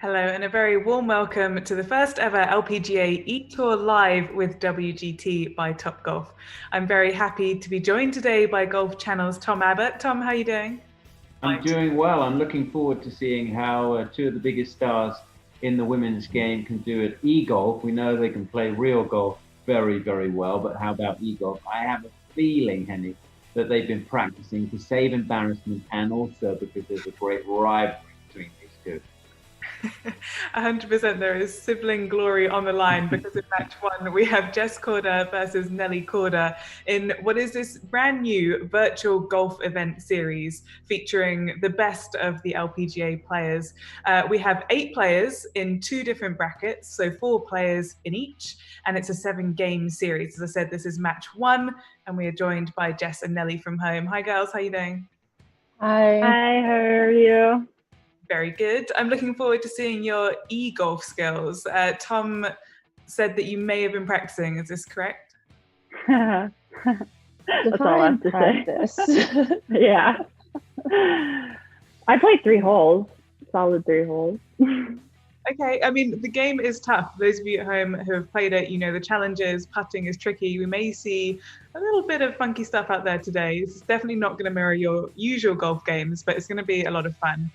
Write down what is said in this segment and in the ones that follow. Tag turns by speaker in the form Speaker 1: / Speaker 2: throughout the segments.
Speaker 1: Hello, and a very warm welcome to the first ever LPGA eTour live with WGT by Topgolf. I'm very happy to be joined today by Golf Channel's Tom Abbott. Tom, how are you doing?
Speaker 2: I'm doing well. I'm looking forward to seeing how two of the biggest stars in the women's game can do at e-golf. We know they can play real golf very, very well, but how about e-golf? I have a feeling, Henny, that they've been practicing to save embarrassment and also because there's a great rivalry between these two.
Speaker 1: 100% there is sibling glory on the line because in match one we have Jess Korda versus Nelly Korda in what is this brand new virtual golf event series featuring the best of the LPGA players. We have 8 players in 2 different brackets, so 4 players in each, and it's a 7-game series. As I said, this is match 1 and we are joined by Jess and Nelly from home. Hi girls, how are you doing?
Speaker 3: Hi.
Speaker 4: Hi, how are you?
Speaker 1: Very good. I'm looking forward to seeing your e-golf skills. Tom said that you may have been practicing. Is this correct?
Speaker 4: That's all I have to say. Yeah. I played 3 holes, solid 3 holes.
Speaker 1: Okay, I mean, the game is tough. For those of you at home who have played it, you know the challenges, putting is tricky. We may see a little bit of funky stuff out there today. This is definitely not going to mirror your usual golf games, but it's going to be a lot of fun.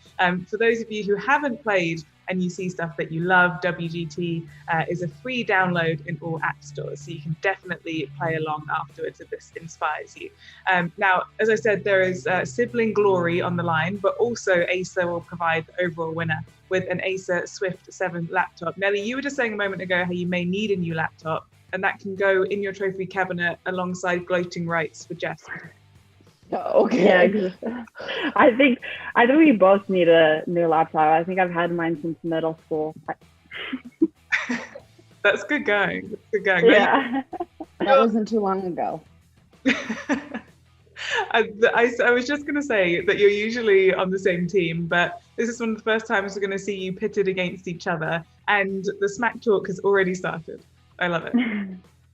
Speaker 1: For those of you who haven't played and you see stuff that you love, WGT is a free download in all app stores, so you can definitely play along afterwards if this inspires you. Now, as I said, there is sibling glory on the line, but also Acer will provide the overall winner with an Acer Swift 7 laptop. Nelly, you were just saying a moment ago how you may need a new laptop, and that can go in your trophy cabinet alongside gloating rights for Jess.
Speaker 4: Okay. Yeah, I think we both need a new laptop. I think I've had mine since middle school.
Speaker 1: That's good going. That's good going.
Speaker 4: Yeah.
Speaker 3: That wasn't too long ago.
Speaker 1: I was just going to say that you're usually on the same team, but this is one of the first times we're going to see you pitted against each other, and the smack talk has already started. I love it.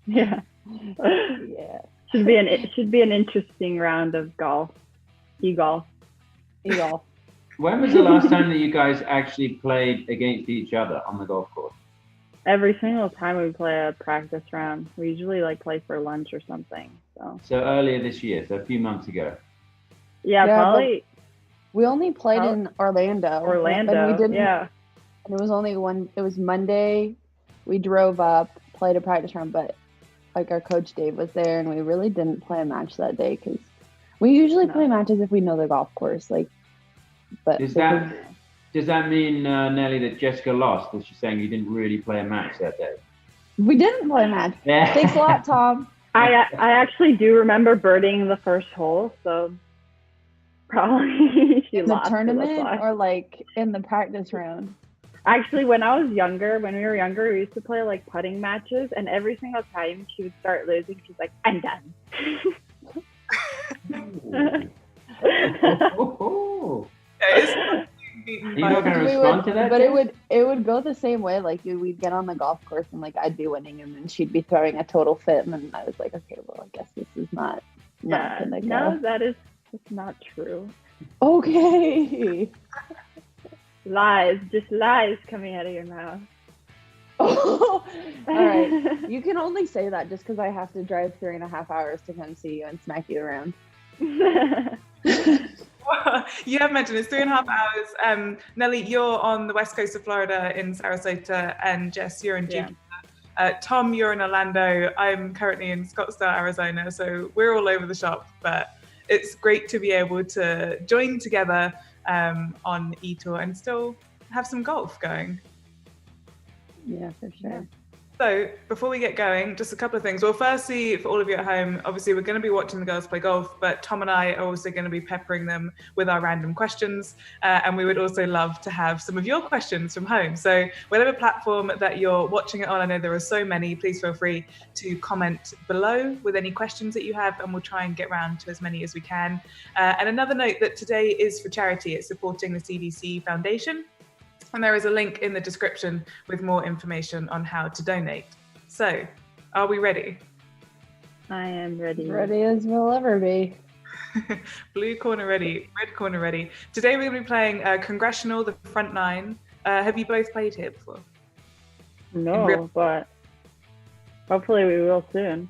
Speaker 4: Yeah.
Speaker 3: Yeah.
Speaker 4: Should be an interesting round of golf. E-golf.
Speaker 2: When was the last time that you guys actually played against each other on the golf course?
Speaker 4: Every single time we play a practice round. We usually play for lunch or something.
Speaker 2: So earlier this year, so a few months ago.
Speaker 4: Yeah, probably.
Speaker 3: We only played in Orlando.
Speaker 4: And we didn't. Yeah.
Speaker 3: And it was only it was Monday. We drove up, played a practice round, but our coach Dave was there, and we really didn't play a match that day because we usually play matches if we know the golf course. But
Speaker 2: does that mean, Nelly, that Jessica lost? Is she saying you didn't really play a match that day?
Speaker 3: We didn't play a match.
Speaker 2: Yeah.
Speaker 3: Thanks a lot, Tom.
Speaker 4: I actually do remember birdieing the first hole, so probably she
Speaker 3: in the
Speaker 4: lost.
Speaker 3: Tournament or in the practice round.
Speaker 4: Actually, when we were younger, we used to play putting matches, and every single time she would start losing, she's like, "I'm done."
Speaker 2: You're not going to respond to that?
Speaker 3: But it would go the same way. We'd get on the golf course and I'd be winning, and then she'd be throwing a total fit, and then I was like, okay, well, I guess this is not gonna go.
Speaker 4: No, that's not true.
Speaker 3: Okay.
Speaker 4: Lies, just lies coming out of your mouth.
Speaker 3: Oh, all right. You can only say that just because I have to drive 3.5 hours to come see you and smack you around.
Speaker 1: You have mentioned it's 3.5 hours. Nelly, you're on the west coast of Florida in Sarasota, and Jess, you're in Jupiter. Tom, you're in Orlando. I'm currently in Scottsdale, Arizona. So we're all over the shop, but it's great to be able to join together on eTour and still have some golf going.
Speaker 3: Yeah, for sure. Yeah.
Speaker 1: So before we get going, just a couple of things. Well, firstly, for all of you at home, obviously we're going to be watching the girls play golf, but Tom and I are also going to be peppering them with our random questions. And we would also love to have some of your questions from home. So whatever platform that you're watching it on, I know there are so many, please feel free to comment below with any questions that you have, and we'll try and get round to as many as we can. And another note that today is for charity. It's supporting the CDC Foundation. And there is a link in the description with more information on how to donate. So, are we ready?
Speaker 4: I am ready.
Speaker 3: Ready as we'll ever be.
Speaker 1: Blue corner ready, red corner ready. Today we're going to be playing Congressional, the front nine, Have you both played here before?
Speaker 4: No, but hopefully we will soon.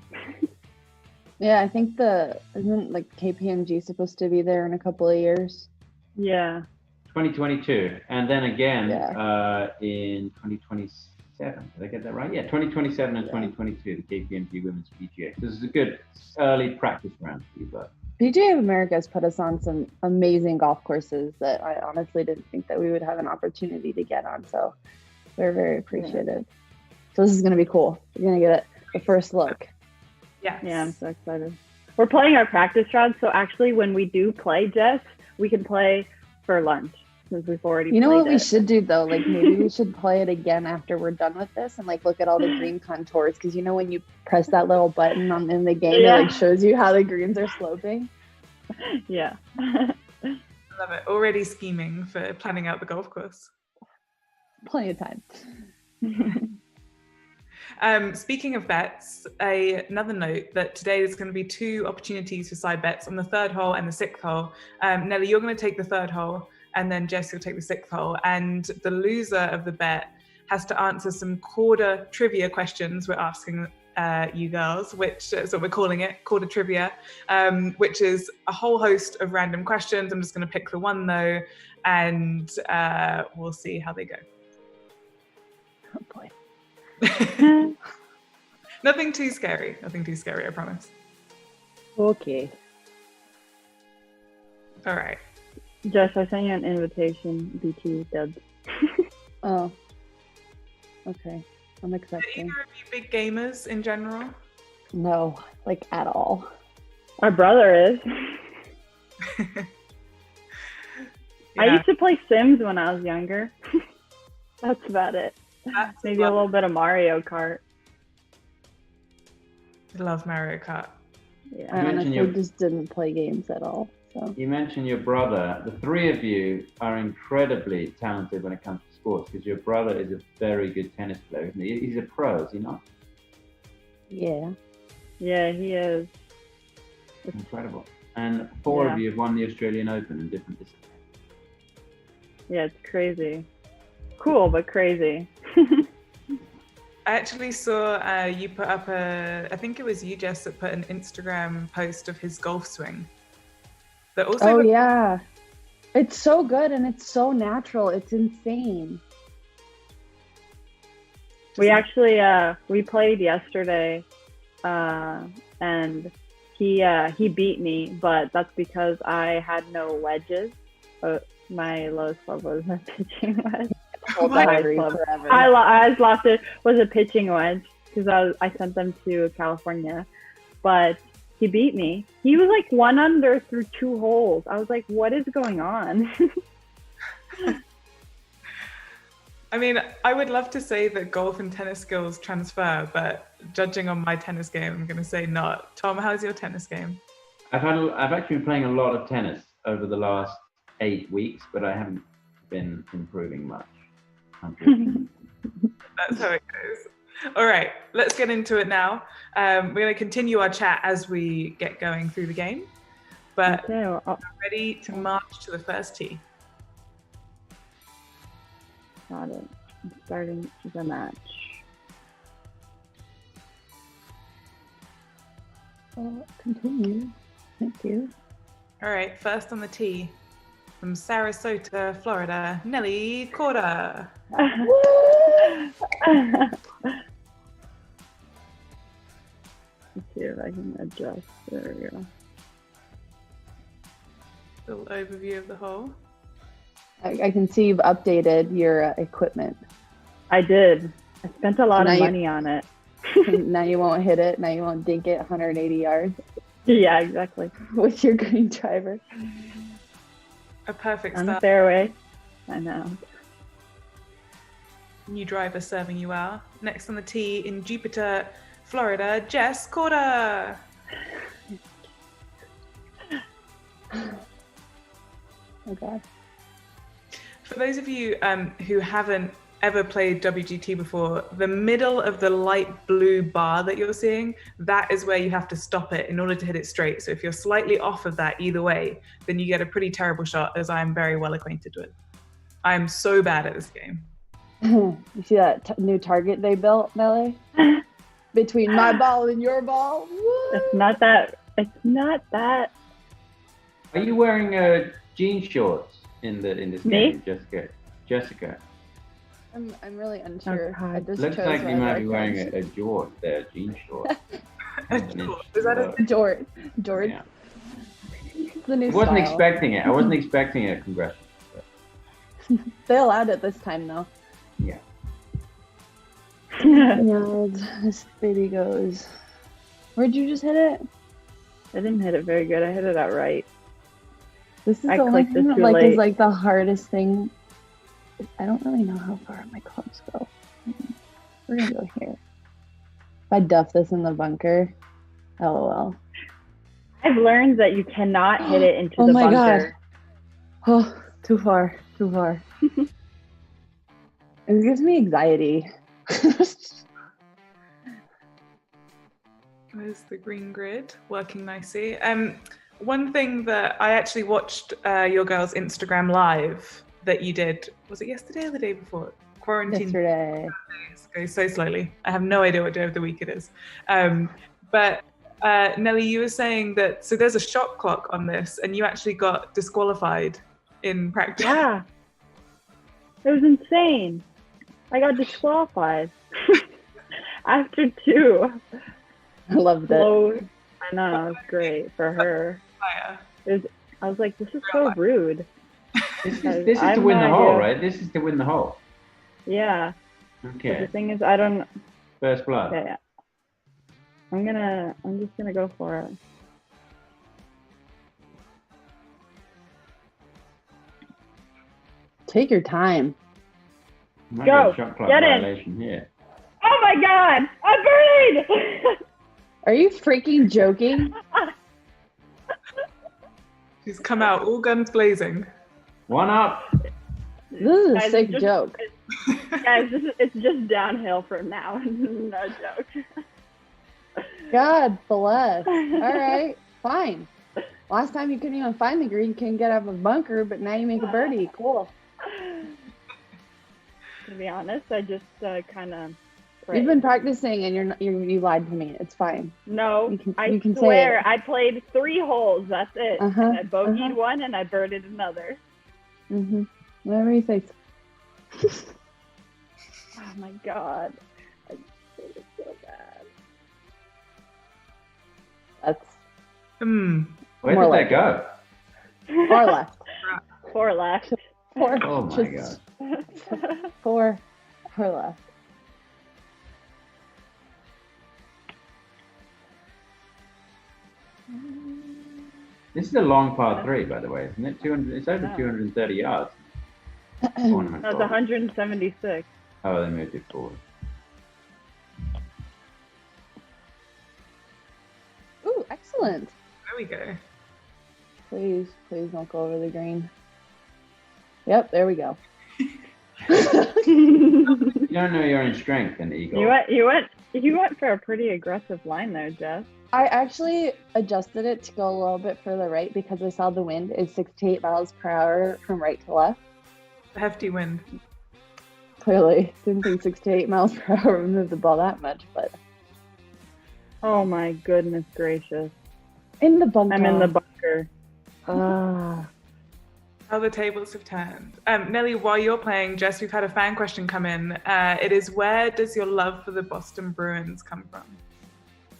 Speaker 3: Yeah, I think isn't like KPMG supposed to be there in a couple of years?
Speaker 4: Yeah.
Speaker 2: 2022, and then again in 2027. Did I get that right? Yeah, 2027 and 2022, the KPMG Women's PGA. This is a good early practice round for you both.
Speaker 3: PGA of America has put us on some amazing golf courses that I honestly didn't think that we would have an opportunity to get on. So we're very appreciative. So this is going to be cool. We're going to get the first look.
Speaker 1: Yeah.
Speaker 4: Yeah, I'm so excited. We're playing our practice round, so actually when we do play, Jess, we can play for lunch since we've already played.
Speaker 3: You know what we should do though? Like maybe we should play it again after we're done with this and like look at all the green contours, because you know when you press that little button in the game, it like shows you how the greens are sloping.
Speaker 4: Yeah.
Speaker 1: I love it. Already scheming for planning out the golf course.
Speaker 3: Plenty of time.
Speaker 1: Speaking of bets, another note that today there's going to be 2 opportunities for side bets on the 3rd hole and the 6th hole. Nelly, you're going to take the 3rd hole, and then Jess, you'll take the 6th hole. And the loser of the bet has to answer some Korda trivia questions we're asking you girls, which is what we're calling it, Korda trivia, which is a whole host of random questions. I'm just going to pick the one though, and we'll see how they go.
Speaker 3: Oh boy.
Speaker 1: Nothing too scary, I promise.
Speaker 4: Okay.
Speaker 1: All right.
Speaker 4: Jess, I sent you an invitation, BT dubs.
Speaker 3: Oh. Okay. I'm
Speaker 1: Are
Speaker 3: accepting.
Speaker 1: either of you big gamers in general?
Speaker 3: No, like at all.
Speaker 4: Our brother is. I used to play Sims when I was younger. That's about it. Maybe a little bit of Mario Kart.
Speaker 1: I love Mario Kart.
Speaker 4: Yeah.
Speaker 3: I honestly just didn't play games at all. So.
Speaker 2: You mentioned your brother. The 3 of you are incredibly talented when it comes to sports, because your brother is a very good tennis player, isn't he? He's a pro, is he not?
Speaker 3: Yeah.
Speaker 4: Yeah, he is.
Speaker 2: Incredible. And 4 of you have won the Australian Open in different disciplines.
Speaker 4: Yeah, it's crazy. Cool, but crazy.
Speaker 1: I actually saw you put up I think it was you, Jess, that put an Instagram post of his golf swing. That also
Speaker 3: yeah. It's so good and it's so natural. It's insane.
Speaker 4: We actually, we played yesterday and he beat me, but that's because I had no wedges. My lowest club was a pitching wedge. I lost it was a pitching wedge because I sent them to California, but he beat me. He was like 1 under through 2 holes. I was like, what is going on?
Speaker 1: I mean, I would love to say that golf and tennis skills transfer, but judging on my tennis game, I'm going to say not. Tom, how's your tennis game?
Speaker 2: I've actually been playing a lot of tennis over the last 8 weeks, but I haven't been improving much.
Speaker 1: That's how it goes. All right, let's get into it now. We're going to continue our chat as we get going through the game, but we're ready to march to the first tee.
Speaker 4: Got it. I'm starting the match.
Speaker 3: Continue. Thank you.
Speaker 1: All right, first on the tee, from Sarasota, Florida, Nelly Korda.
Speaker 4: Let's see if I can adjust. There we go.
Speaker 1: Little overview of the hole.
Speaker 3: I can see you've updated your equipment.
Speaker 4: I did. I spent a lot of money on it.
Speaker 3: Now you won't hit it. Now you won't dink it 180 yards.
Speaker 4: Yeah, exactly.
Speaker 3: With your green driver.
Speaker 1: A perfect
Speaker 4: on
Speaker 1: start.
Speaker 4: the fairway. I know.
Speaker 1: New driver serving you well. Next on the tee in Jupiter, Florida, Jess Korda.
Speaker 3: Oh God.
Speaker 1: For those of you who haven't ever played WGT before, the middle of the light blue bar that you're seeing, that is where you have to stop it in order to hit it straight. So if you're slightly off of that either way, then you get a pretty terrible shot, as I'm very well acquainted with. I'm so bad at this game.
Speaker 3: You see that new target they built, Nelly? Between my ball and your ball? What?
Speaker 4: It's not that.
Speaker 2: Are you wearing jean shorts in this
Speaker 4: Me?
Speaker 2: game, Jessica?
Speaker 3: I'm really unsure.
Speaker 4: Okay.
Speaker 3: I just
Speaker 2: Looks
Speaker 3: chose
Speaker 2: like you might be
Speaker 3: my
Speaker 2: wearing
Speaker 3: cards.
Speaker 2: a George there, jean shorts.
Speaker 1: Is that a
Speaker 3: George.
Speaker 2: Yeah.
Speaker 3: It's the new
Speaker 2: I wasn't
Speaker 3: style.
Speaker 2: expecting it. I wasn't expecting a congressional.
Speaker 3: They allowed it this time, though.
Speaker 2: Yeah.
Speaker 3: Yeah, this baby goes. Where'd you just hit it?
Speaker 4: I didn't hit it very good. I hit it outright.
Speaker 3: This is
Speaker 4: I
Speaker 3: the only
Speaker 4: clicked
Speaker 3: thing
Speaker 4: it
Speaker 3: that
Speaker 4: too
Speaker 3: like
Speaker 4: late.
Speaker 3: is like the hardest thing. I don't really know how far my clubs go. We're gonna go here. If I duff this in the bunker, LOL.
Speaker 4: I've learned that you cannot hit it into
Speaker 3: Oh
Speaker 4: the
Speaker 3: my
Speaker 4: bunker.
Speaker 3: Oh, too far. It gives me anxiety.
Speaker 1: There's the green grid working nicely. One thing that I actually watched your girls' Instagram live that you did, was it yesterday or the day before? Quarantine
Speaker 3: Yesterday.
Speaker 1: days go so slowly. I have no idea what day of the week it is. But Nelly, you were saying that, so there's a shot clock on this and you actually got disqualified in practice.
Speaker 4: Yeah. It was insane. I got disqualified after 2.
Speaker 3: I loved it.
Speaker 4: Slow. I know, it was great for her. I was like, this is so rude.
Speaker 2: This is to win the hole, right? This is to win the hole.
Speaker 4: Yeah. But
Speaker 2: Okay.
Speaker 4: the thing is, I don't.
Speaker 2: First blood.
Speaker 4: Okay. I'm just gonna go for it.
Speaker 3: Take your time.
Speaker 2: Might
Speaker 4: Go.
Speaker 2: be a shot clock
Speaker 4: Get in.
Speaker 2: violation here.
Speaker 4: Oh my god! I buried!
Speaker 3: Are you freaking joking?
Speaker 1: She's come out all guns blazing.
Speaker 2: One up.
Speaker 3: This is a
Speaker 4: Guys,
Speaker 3: sick
Speaker 4: just-
Speaker 3: joke.
Speaker 4: Guys, it's just downhill from now. No joke.
Speaker 3: God bless. All right, fine. Last time you couldn't even find the green, couldn't get out of a bunker, but now you make a birdie. Cool.
Speaker 4: To be honest, I just kind of.
Speaker 3: You've been practicing and you lied to me. It's fine.
Speaker 4: No,
Speaker 3: You can
Speaker 4: I
Speaker 3: say
Speaker 4: swear,
Speaker 3: it.
Speaker 4: I played 3 holes. That's it.
Speaker 3: Uh-huh,
Speaker 4: And I bogeyed
Speaker 3: uh-huh.
Speaker 4: one and I birdied another.
Speaker 3: Mm-hmm. Whatever you say.
Speaker 4: Oh my god, I just did it so bad.
Speaker 3: That's
Speaker 2: Where
Speaker 3: More
Speaker 2: did
Speaker 3: like
Speaker 2: that go?
Speaker 3: far left.
Speaker 4: 4 left.
Speaker 3: Four.
Speaker 2: Oh my god.
Speaker 3: Four left.
Speaker 2: This is a long par 3, by the way, isn't it? 200. It's over
Speaker 4: No.
Speaker 2: 230 yards.
Speaker 4: That's 176.
Speaker 2: Oh, they moved it forward.
Speaker 3: Ooh, excellent.
Speaker 1: There we go.
Speaker 3: Please don't go over the green. Yep, there we go.
Speaker 2: You don't know your own strength in Eagle.
Speaker 4: You went for a pretty aggressive line there, Jess.
Speaker 3: I actually adjusted it to go a little bit further right because I saw the wind is 6 to 8 miles per hour from right to left.
Speaker 1: A hefty wind.
Speaker 3: Clearly, didn't think 6 to 8 miles per hour would move the ball that much, but
Speaker 4: Oh my goodness gracious.
Speaker 3: in the bunker.
Speaker 4: I'm in the bunker.
Speaker 1: How the tables have turned. Nelly, while you're playing, Jess, we've had a fan question come in. It is, where does your love for the Boston Bruins come from?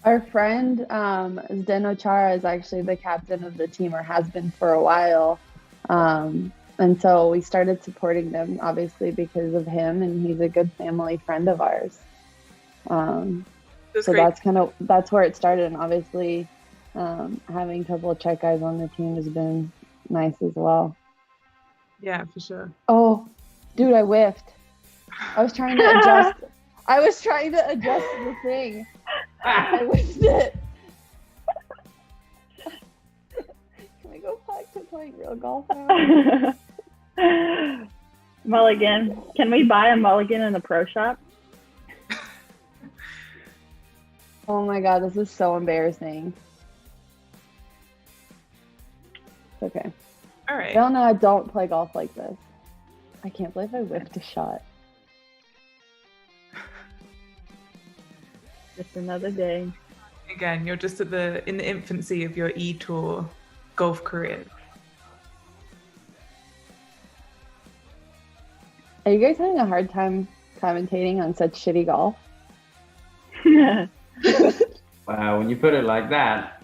Speaker 3: Our friend Zdeno Chara is actually the captain of the team, or has been for a while. And so we started supporting them, obviously, because of him, and he's a good family friend of ours.
Speaker 1: That's
Speaker 3: So
Speaker 1: great.
Speaker 3: that's where it started, and obviously having a couple of Czech guys on the team has been nice as well.
Speaker 1: Yeah, for sure.
Speaker 3: Oh, dude, I whiffed. I was trying to adjust. The thing. I whiffed it. Can we go back to playing real golf now?
Speaker 4: Mulligan. Can we buy a mulligan in the pro shop?
Speaker 3: Oh my god, this is so embarrassing. It's okay.
Speaker 1: All right.
Speaker 3: Y'all know I don't play golf like this. I can't believe I whiffed a shot.
Speaker 4: Just another day.
Speaker 1: Again, you're just in the infancy of your eTour golf career.
Speaker 3: Are you guys having a hard time commentating on such shitty golf?
Speaker 2: Wow, when you put it like that.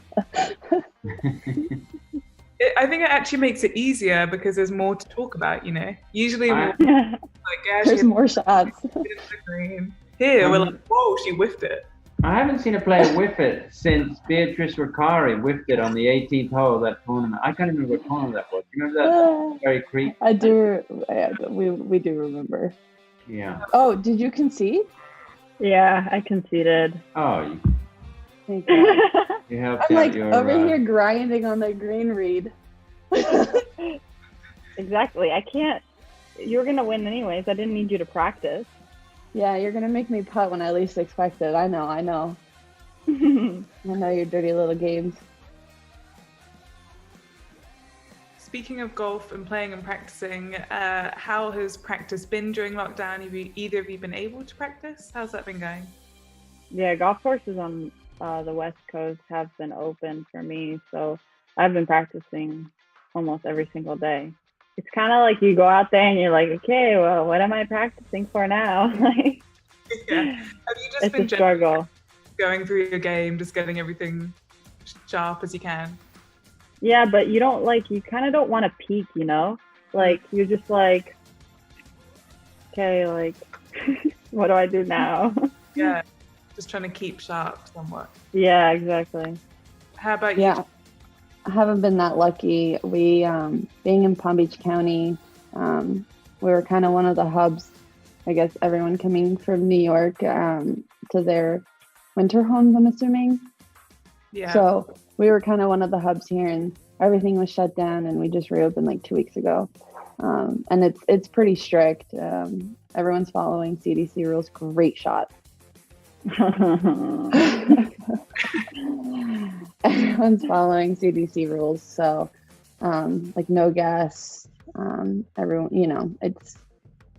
Speaker 1: I think it actually makes it easier because there's more to talk about, you know. Usually we're like,
Speaker 3: There's more shots.
Speaker 1: Here, we're like, whoa, she whiffed it.
Speaker 2: I haven't seen a player whiff it since Beatrice Riccari whiffed it on the 18th hole of that tournament. I can't remember what tournament that was. You remember that? Very creepy.
Speaker 3: I do. We do remember.
Speaker 2: Yeah.
Speaker 3: Oh, did you concede?
Speaker 4: Yeah, I conceded.
Speaker 2: Oh,
Speaker 3: Thank God.
Speaker 2: you helped
Speaker 3: I'm
Speaker 2: out
Speaker 3: like
Speaker 2: your,
Speaker 3: over here grinding on the green read.
Speaker 4: Exactly. I can't. You're gonna win anyways. I didn't need you to practice.
Speaker 3: Yeah, you're gonna make me putt when I least expect it. I know. I know your dirty little games.
Speaker 1: Speaking of golf and playing and practicing, how has practice been during lockdown? Have either of you been able to practice? How's that been going?
Speaker 4: Yeah, golf courses on the West Coast have been open for me, so I've been practicing almost every single day. It's kind of like you go out there and you're like, okay, well, what am I practicing for now? Like,
Speaker 1: Yeah. Have you just
Speaker 4: it's
Speaker 1: been
Speaker 4: a struggle.
Speaker 1: Going through your game, just getting everything sharp as you can?
Speaker 4: Yeah, but you don't you kind of don't want to peak, you know? Like, you're just like, okay, like, what do I do now?
Speaker 1: Yeah, just trying to keep sharp somewhat.
Speaker 4: Yeah, exactly.
Speaker 1: How about you?
Speaker 3: Yeah, I haven't been that lucky. We, being in Palm Beach County, we were kind of one of the hubs. I guess everyone coming from New York to their winter homes, I'm assuming.
Speaker 1: Yeah.
Speaker 3: So we were kind of one of the hubs here, and everything was shut down, and we just reopened like 2 weeks ago. And it's pretty strict. Everyone's following CDC rules. Great shot. Everyone's following CDC rules, so like no gas. Everyone, you know,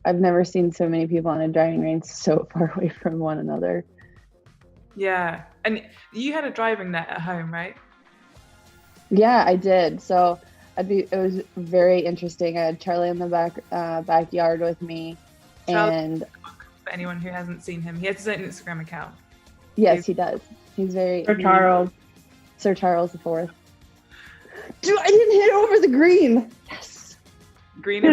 Speaker 3: I've never seen so many people on a driving range so far away from one another.
Speaker 1: Yeah, and you had a driving net at home, right?
Speaker 3: Yeah, I did. So it was very interesting. I had Charlie in the backyard with me, and
Speaker 1: for anyone who hasn't seen him, he has his own Instagram account.
Speaker 3: Yes, he does. He's very Sir Charles IV. Dude, I didn't hit over the green. Yes.
Speaker 1: Green.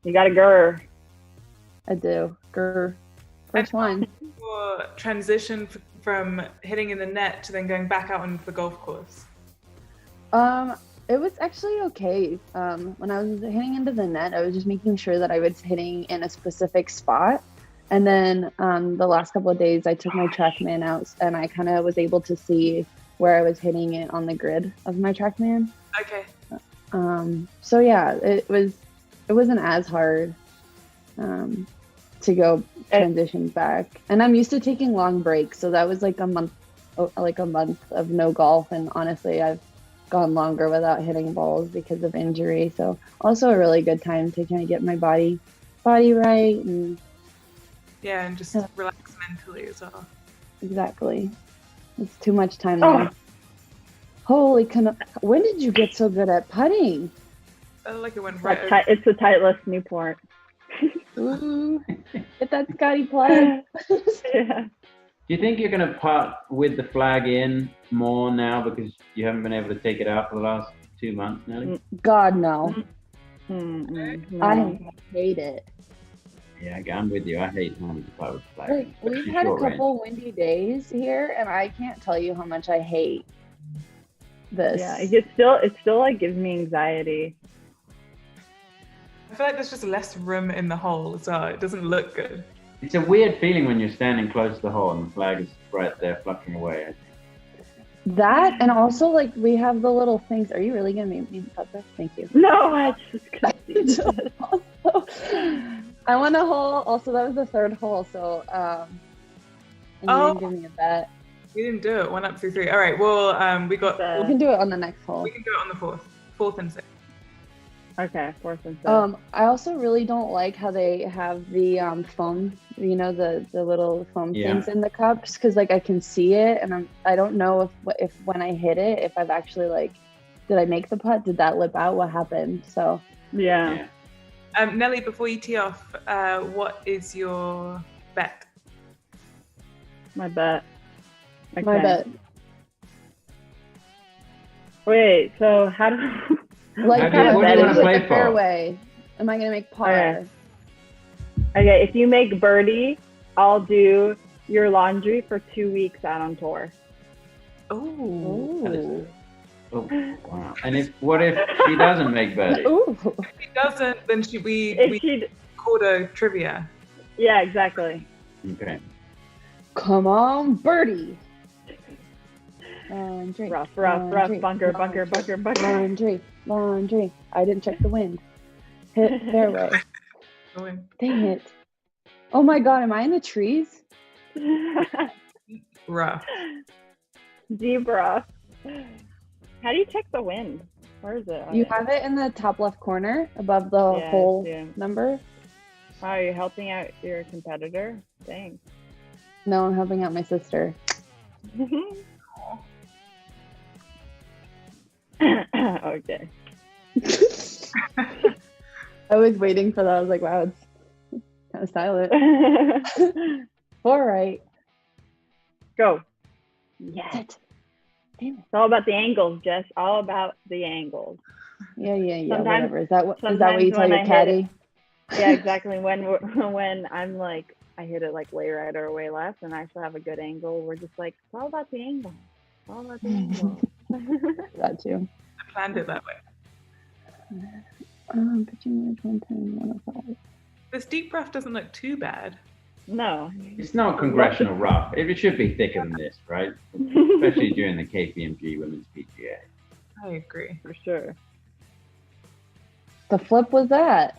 Speaker 4: You got a grr.
Speaker 3: I do. Grr. First one.
Speaker 1: Your transition from hitting in the net to then going back out onto the golf course?
Speaker 3: It was actually okay. When I was hitting into the net, I was just making sure that I was hitting in a specific spot. And then the last couple of days, I took my TrackMan out, and I kind of was able to see where I was hitting it on the grid of my TrackMan.
Speaker 1: Okay.
Speaker 3: So yeah, it wasn't as hard to go transition back. And I'm used to taking long breaks, so that was like a month of no golf. And honestly, I've gone longer without hitting balls because of injury. So also a really good time to kind of get my body right and
Speaker 1: just relax mentally as well.
Speaker 3: Exactly. It's too much time there. Holy when did you get so good at putting?
Speaker 1: Like it went right.
Speaker 4: It's a Titleist Newport.
Speaker 3: Ooh, get that Scotty plug.
Speaker 4: Yeah.
Speaker 2: Do you think you're going to putt with the flag in more now because you haven't been able to take it out for the last 2 months, Nelly?
Speaker 3: God, no.
Speaker 4: No.
Speaker 3: I hate it.
Speaker 2: Yeah, I'm with you. I hate having to putt with the flag.
Speaker 3: Like, we've had a couple windy days here, and I can't tell you how much I hate this.
Speaker 4: Yeah, it still like gives me anxiety.
Speaker 1: I feel like there's just less room in the hole as well. It doesn't look good.
Speaker 2: It's a weird feeling when you're standing close to the hole and the flag is right there fluttering away, I think.
Speaker 3: That, and also, like, we have the little things. Are you really going to make me put this? Thank you.
Speaker 4: No, I just couldn't see it.
Speaker 3: I won a hole. Also, that was the third hole, so and you didn't give me a bet.
Speaker 1: We didn't do it. 1 up through 3. All right. Well, we can
Speaker 3: do it on the next hole.
Speaker 1: We can do it on the fourth and sixth.
Speaker 4: Okay, fourth and fifth.
Speaker 3: I also really don't like how they have the foam, the little foam things in the cups, because like I can see it, and I don't know if when I hit it, if I've actually like, did I make the putt? Did that lip out? What happened? So
Speaker 4: Yeah.
Speaker 1: Nelly, before you tee off, what is your bet?
Speaker 4: My bet. Okay.
Speaker 3: my bet.
Speaker 4: Wait, so how do
Speaker 3: Like,
Speaker 2: What do you want to play
Speaker 3: the
Speaker 2: for?
Speaker 3: fairway. Am I gonna make par?
Speaker 4: Okay, if you make birdie, I'll do your laundry for 2 weeks out on tour.
Speaker 1: Oh.
Speaker 2: Oh, wow. And what if she doesn't make birdie?
Speaker 3: Ooh.
Speaker 1: If she doesn't, then we record a trivia.
Speaker 4: Yeah, exactly.
Speaker 2: Okay.
Speaker 3: Come on, birdie. Laundry.
Speaker 4: Rough,
Speaker 3: laundry,
Speaker 4: bunker.
Speaker 3: Laundry. I didn't check the wind. Hit fairway. Dang it. Oh my god, am I in the trees?
Speaker 1: Rough.
Speaker 4: Deep rough. How do you check the wind? Where is it?
Speaker 3: You have it in the top left corner above the whole number.
Speaker 4: Oh, you're helping out your competitor? Thanks.
Speaker 3: No, I'm helping out my sister.
Speaker 4: Okay.
Speaker 3: I was waiting for that. I was like, wow, it's kind of silent. All right.
Speaker 4: Go. Yes.
Speaker 3: Damn it.
Speaker 4: It's all about the angles, Jess. All about the angles.
Speaker 3: Yeah.
Speaker 4: Sometimes-
Speaker 3: Whatever. Is that what you tell your caddy?
Speaker 4: Yeah, exactly. When I'm like, I hit it like way right or way left, and I still have a good angle, we're just like, it's all about the angle. It's all about the angle.
Speaker 3: That too.
Speaker 1: I planned it that way.
Speaker 3: Pitching range 110, 105.
Speaker 1: This deep rough doesn't look too bad.
Speaker 4: No.
Speaker 2: It's not congressional rough. It should be thicker than this, right? Especially during the KPMG Women's PGA.
Speaker 1: I agree.
Speaker 4: For sure.
Speaker 3: The flip was that?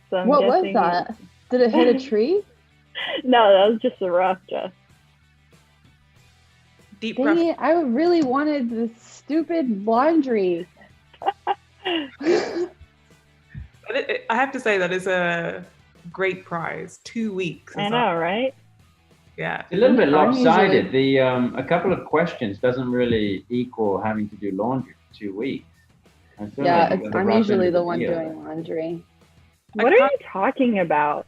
Speaker 4: So
Speaker 3: What was that? Did it hit a tree?
Speaker 4: No, that was just a rough, Jess.
Speaker 1: Deep
Speaker 3: Dang
Speaker 1: rough.
Speaker 3: it, I really wanted this stupid laundry.
Speaker 1: I have to say that is a great prize. 2 weeks.
Speaker 4: I know, right?
Speaker 1: Yeah.
Speaker 2: It's a little bit
Speaker 3: I'm
Speaker 2: lopsided. A couple of questions doesn't really equal having to do laundry for 2 weeks.
Speaker 3: Yeah, I'm usually the one doing laundry.
Speaker 4: What are you talking about?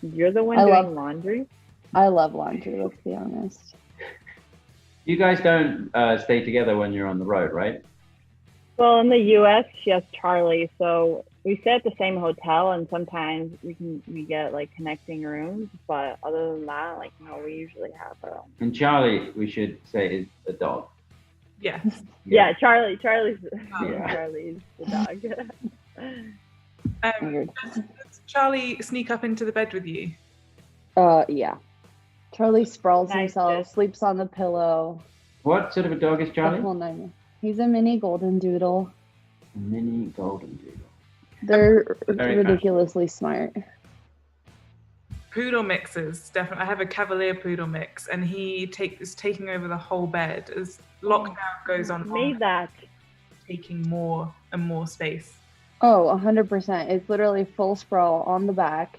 Speaker 4: You're the one doing laundry?
Speaker 3: I love laundry, let's be honest.
Speaker 2: You guys don't stay together when you're on the road, right?
Speaker 4: Well, in the U.S., she has Charlie, so we stay at the same hotel, and sometimes we get like connecting rooms, but other than that, like no, we usually have our own.
Speaker 2: And Charlie, we should say, is a dog.
Speaker 1: Yes.
Speaker 4: Yeah, Charlie's the dog.
Speaker 1: Does Charlie sneak up into the bed with you?
Speaker 3: Yeah. Charlie sprawls
Speaker 4: Nice,
Speaker 3: himself,
Speaker 4: Jess.
Speaker 3: sleeps on the pillow.
Speaker 2: What sort of a dog is
Speaker 3: The
Speaker 2: Charlie?
Speaker 3: whole nine. He's a mini golden doodle.
Speaker 2: A mini golden doodle.
Speaker 3: They're
Speaker 2: Very
Speaker 3: ridiculously smart.
Speaker 1: Poodle mixes, definitely. I have a Cavalier poodle mix, and he is taking over the whole bed as lockdown goes on.
Speaker 4: Made that.
Speaker 1: Taking more and more space.
Speaker 3: Oh, 100%. It's literally full sprawl on the back,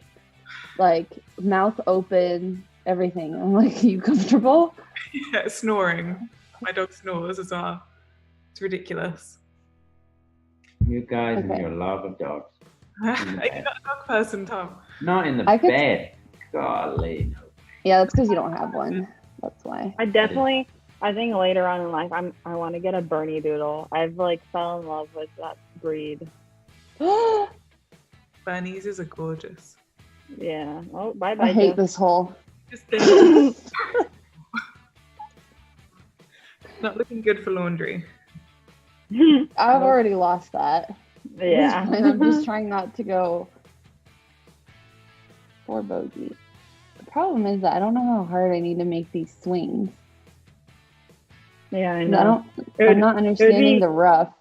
Speaker 3: like mouth open, everything. I'm like, are you comfortable?
Speaker 1: Yeah, snoring. My dog snores as well. It's ridiculous.
Speaker 2: You guys and
Speaker 3: Okay.
Speaker 2: your love of dogs.
Speaker 1: Are you not a dog person, Tom?
Speaker 2: Not in the
Speaker 3: I could-
Speaker 2: bed. Golly. No.
Speaker 3: Yeah, that's because you don't have one. That's why.
Speaker 4: I think later on in life, I want to get a Bernie Doodle. I've like fell in love with that breed.
Speaker 1: Bernese are gorgeous.
Speaker 4: Yeah. Oh, bye
Speaker 3: I
Speaker 4: bye.
Speaker 3: hate this hole.
Speaker 1: Just think- not looking good for laundry.
Speaker 3: I've already lost that.
Speaker 4: Yeah.
Speaker 3: And I'm just trying not to go for bogey. The problem is that I don't know how hard I need to make these swings.
Speaker 4: Yeah, I
Speaker 3: I
Speaker 4: know.
Speaker 3: I'm not understanding the rough.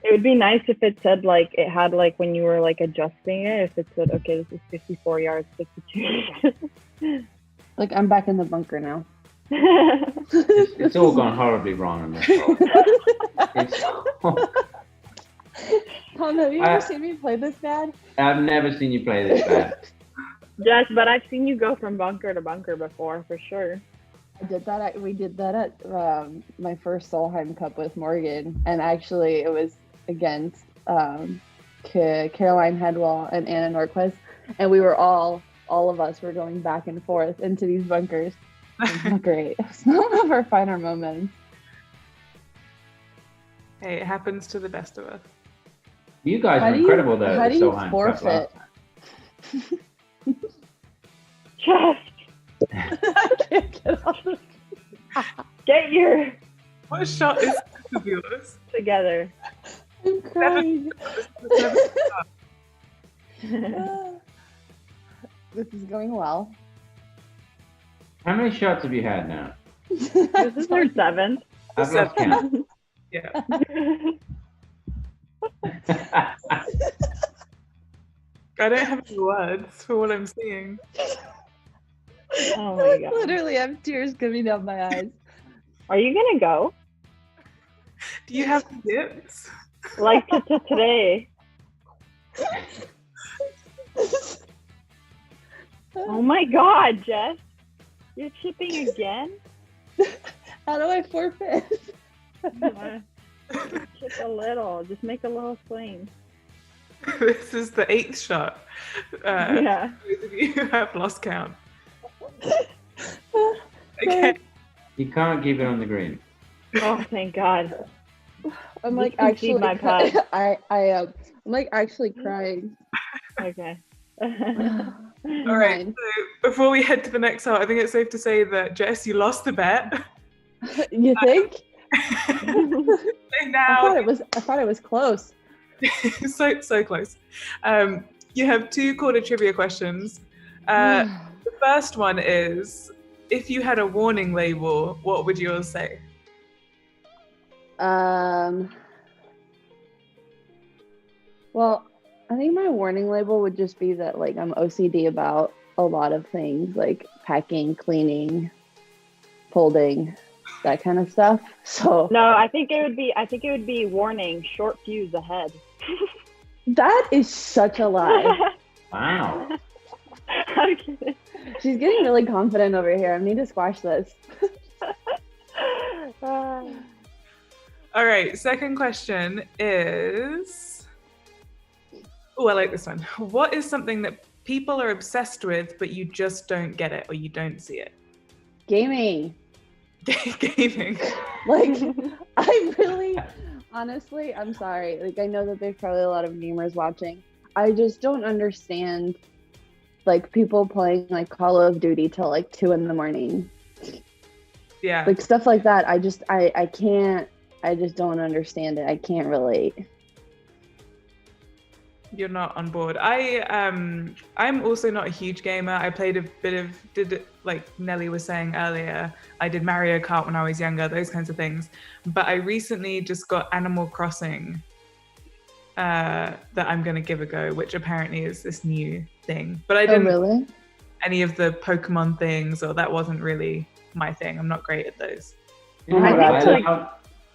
Speaker 4: It would be nice if it said like it had like when you were like adjusting it, if it said, okay, this is 54 yards, 52.
Speaker 3: Like, I'm back in the bunker now.
Speaker 2: It's all gone horribly wrong in this hole. It's all-
Speaker 3: Tom, have you ever seen me play this bad?
Speaker 2: I've never seen you play this bad.
Speaker 4: Yes, but I've seen you go from bunker to bunker before, for sure.
Speaker 3: We did that at my first Solheim Cup with Morgan, and actually it was against Caroline Headwall and Anna Norquist, and we were all of us were going back and forth into these bunkers. It was not great. It was not one of our finer moments.
Speaker 1: Hey, it happens to the best of us.
Speaker 2: You guys were incredible though.
Speaker 3: How do you forfeit?
Speaker 4: Just
Speaker 3: I can't get off this.
Speaker 4: get your
Speaker 1: What shot is this of yours?
Speaker 4: together.
Speaker 3: I'm crying. This is going well.
Speaker 2: How many shots have you had now?
Speaker 4: This is our 7th.
Speaker 2: I've lost count.
Speaker 1: Yeah. I don't have any words for what I'm seeing.
Speaker 4: Oh my god.
Speaker 3: Literally, I have tears coming down my eyes.
Speaker 4: Are you gonna go?
Speaker 1: Do you have tips?
Speaker 4: Like today? Oh my god, Jess. You're chipping again?
Speaker 3: How do I forfeit?
Speaker 4: Chip a little. Just make a little swing.
Speaker 1: This is the 8th shot.
Speaker 4: Yeah.
Speaker 1: Those of you who have lost count. Okay.
Speaker 2: You can't keep it on the green.
Speaker 4: Oh, thank God.
Speaker 3: I'm like
Speaker 4: Just concede
Speaker 3: actually
Speaker 4: my putt.
Speaker 3: I'm like actually crying.
Speaker 4: Okay.
Speaker 1: All right. So before we head to the next hole, I think it's safe to say that Jess, you lost the bet.
Speaker 3: You think?
Speaker 1: So now
Speaker 3: I thought it was close.
Speaker 1: so close. You have 2 quarter trivia questions. The first one is, if you had a warning label, what would yours say?
Speaker 3: Well, I think my warning label would just be that like I'm OCD about a lot of things, like packing, cleaning, folding, that kind of stuff. So
Speaker 4: No, I think it would be warning, short fuse ahead.
Speaker 3: that is such a lie.
Speaker 2: Wow.
Speaker 4: I'm kidding.
Speaker 3: She's getting really confident over here. I need to squash this.
Speaker 1: All right. Second question is, oh, I like this one. What is something that people are obsessed with, but you just don't get it or you don't see it?
Speaker 3: Gaming.
Speaker 1: Gaming.
Speaker 3: Like, I really, honestly, I'm sorry. Like, I know that there's probably a lot of gamers watching. I just don't understand, like, people playing, like, Call of Duty till, like, 2 a.m.
Speaker 1: Yeah.
Speaker 3: Like, stuff like that. I just don't understand it. I can't relate.
Speaker 1: You're not on board. I'm also not a huge gamer. I played a bit of, like Nelly was saying earlier, I did Mario Kart when I was younger, those kinds of things. But I recently just got Animal Crossing that I'm going to give a go, which apparently is this new thing. But I didn't
Speaker 3: really?
Speaker 1: any of the Pokemon things, or that wasn't really my thing. I'm not great at those.
Speaker 2: You know,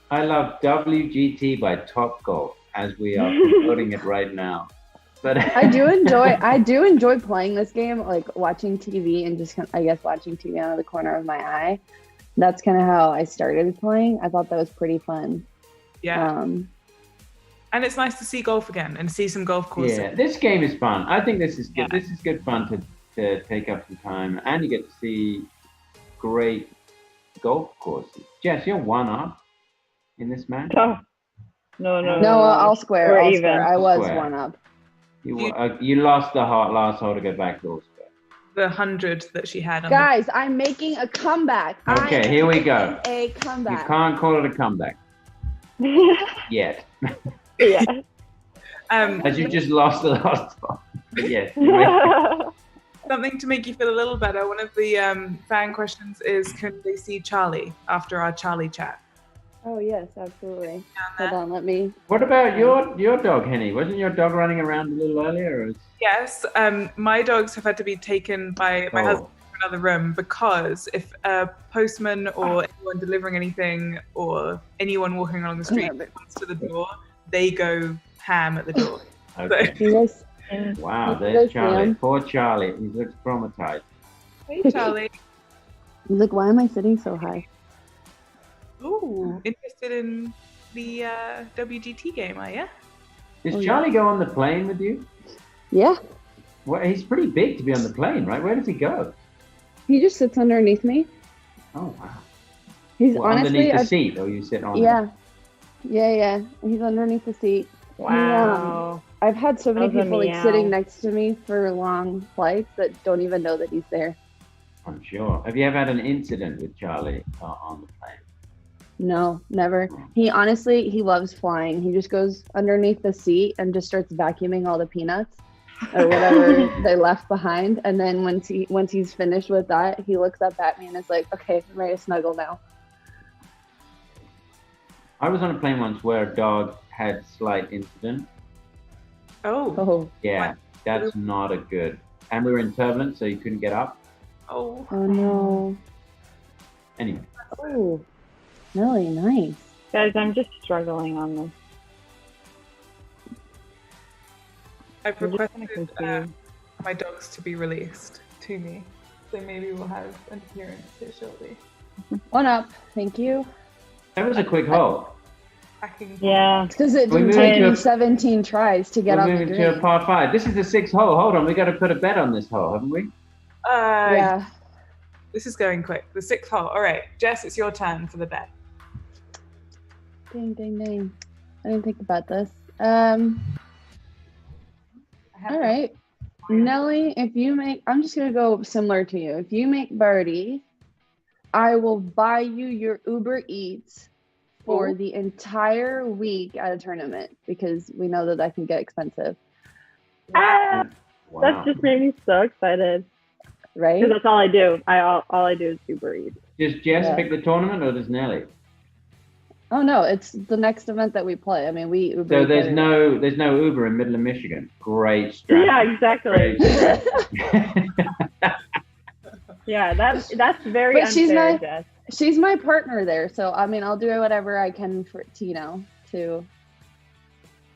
Speaker 2: I love WGT by Top Golf, as we are promoting it right now. But
Speaker 3: I do enjoy playing this game, like watching TV and just, I guess, watching TV out of the corner of my eye. That's kind of how I started playing. I thought that was pretty fun.
Speaker 1: Yeah. And it's nice to see golf again and see some golf courses.
Speaker 2: Yeah, this game is fun. I think this is good. Yeah. This is good fun to take up some time, and you get to see great golf courses. Jess, you're 1 up in this match.
Speaker 4: Oh. No.
Speaker 3: I'll square.
Speaker 4: We're
Speaker 3: I'll
Speaker 4: even.
Speaker 3: square. I was
Speaker 2: Square.
Speaker 3: 1 up.
Speaker 2: You lost the last hole to go back to square.
Speaker 1: The 100 that she had.
Speaker 3: Guys, I'm making a comeback.
Speaker 2: Okay, here we go.
Speaker 3: A comeback.
Speaker 2: You can't call it a comeback yet.
Speaker 4: Yeah.
Speaker 2: As you just lost the last hole. Yes.
Speaker 1: Something to make you feel a little better. One of the fan questions is, can they see Charlie after our Charlie chat?
Speaker 3: Oh yes, absolutely. Hold on, let me.
Speaker 2: What about your dog, Henny? Wasn't your dog running around a little earlier?
Speaker 1: Yes, my dogs have had to be taken by my husband to another room because if a postman or anyone delivering anything or anyone walking along the street comes to the door, they go ham at the door.
Speaker 2: Okay.
Speaker 3: You guys,
Speaker 2: Wow,
Speaker 3: you
Speaker 2: there's
Speaker 3: guys see
Speaker 2: Charlie.
Speaker 3: him?
Speaker 2: Poor Charlie. He looks traumatized.
Speaker 1: Hey, Charlie.
Speaker 3: He's like, why am I sitting so high?
Speaker 1: Ooh, interested in the WGT game, are you?
Speaker 2: Does
Speaker 3: Oh, yeah.
Speaker 2: Charlie go on the plane with you?
Speaker 3: Yeah,
Speaker 2: Well, he's pretty big to be on the plane, right? Where does he go?
Speaker 3: he just sits underneath me.
Speaker 2: Oh, wow.
Speaker 3: He's
Speaker 2: Well,
Speaker 3: honestly,
Speaker 2: underneath the seat, or you sit on it?
Speaker 3: yeah. He's underneath the seat.
Speaker 4: Wow.
Speaker 3: I've had so many
Speaker 4: That was a
Speaker 3: people like
Speaker 4: meow.
Speaker 3: sitting next to me for long flights that don't even know that he's there.
Speaker 2: I'm sure. Have you ever had an incident with Charlie on the plane?
Speaker 3: No, never. He honestly, he loves flying. He just goes underneath the seat and just starts vacuuming all the peanuts or whatever they left behind. And then once he's finished with that, he looks up at me and is like, "Okay, I'm ready to snuggle now."
Speaker 2: I was on a plane once where a dog had slight incident.
Speaker 1: Oh,
Speaker 3: Oh,
Speaker 2: Yeah, that's not a good. And we were in turbulence, so you couldn't get up.
Speaker 1: oh.
Speaker 3: oh no.
Speaker 2: Anyway,
Speaker 3: Oh, Nelly, nice.
Speaker 4: Guys, I'm just struggling on this.
Speaker 1: I've
Speaker 4: I'm just
Speaker 1: requested
Speaker 4: kinda confused.
Speaker 1: my dogs to be released to me, so maybe we'll have an appearance here shortly.
Speaker 3: One up. Thank you.
Speaker 2: that was a quick hole.
Speaker 1: Packing.
Speaker 4: Yeah.
Speaker 3: It's because it
Speaker 2: We're
Speaker 3: didn't
Speaker 2: moving
Speaker 3: take
Speaker 2: to
Speaker 3: me
Speaker 2: a-
Speaker 3: 17 tries to get
Speaker 2: We're
Speaker 3: on the
Speaker 2: moving to a
Speaker 3: green.
Speaker 2: par 5. This is the 6th hole. Hold on, we got to put a bet on this hole, haven't we?
Speaker 3: Yeah.
Speaker 1: This is going quick. The 6th hole. All right, Jess, it's your turn for the bet.
Speaker 3: Ding, ding, ding. I didn't think about this. All right. Nelly, if you make, I'm just going to go similar to you. If you make birdie, I will buy you your Uber Eats for the entire week at a tournament because we know that can get expensive,
Speaker 4: Ah,
Speaker 2: Wow.
Speaker 4: that just made me so excited.
Speaker 3: right?
Speaker 4: Because that's all I do. All I do is Uber Eats.
Speaker 2: Does Jess
Speaker 3: Yeah.
Speaker 2: pick the tournament or does Nelly?
Speaker 3: Oh, no, it's the next event that we play. I mean, we Uber
Speaker 2: So
Speaker 3: Eats
Speaker 2: there's
Speaker 3: everywhere.
Speaker 2: no Uber in Midland, Michigan. Great strategy.
Speaker 4: Yeah, exactly.
Speaker 2: Great strategy.
Speaker 4: Yeah, that's very
Speaker 3: But
Speaker 4: unfair,
Speaker 3: she's not-
Speaker 4: Jess.
Speaker 3: She's my partner there, so I mean, I'll do whatever I can for to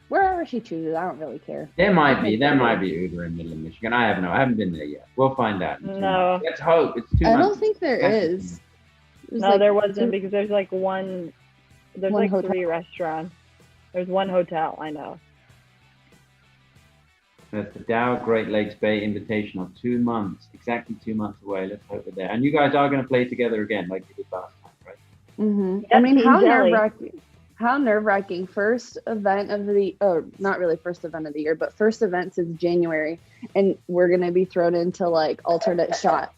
Speaker 3: wherever she chooses. I don't really care.
Speaker 2: There might be Uber in Midland, Michigan. I haven't been there yet. We'll find out. in 2
Speaker 4: No.
Speaker 2: months. Let's hope. It's 2
Speaker 3: I
Speaker 2: months.
Speaker 3: don't think there
Speaker 2: That's
Speaker 3: is. There's
Speaker 4: No,
Speaker 3: like-
Speaker 4: there wasn't because there's like one. There's
Speaker 3: One
Speaker 4: like
Speaker 3: hotel.
Speaker 4: 3 restaurants. There's one hotel. I know.
Speaker 2: That's the Dow Great Lakes Bay Invitational. 2 months, exactly 2 months away. Let's hope we're there. And you guys are going to play together again, like you did last time, right?
Speaker 3: Mhm.
Speaker 4: Yeah,
Speaker 3: I mean,
Speaker 4: Team
Speaker 3: how
Speaker 4: Jelly.
Speaker 3: nerve-wracking! How nerve-wracking! First event of the, not really first event of the year, but first event since January, and we're gonna be thrown into like alternate shot.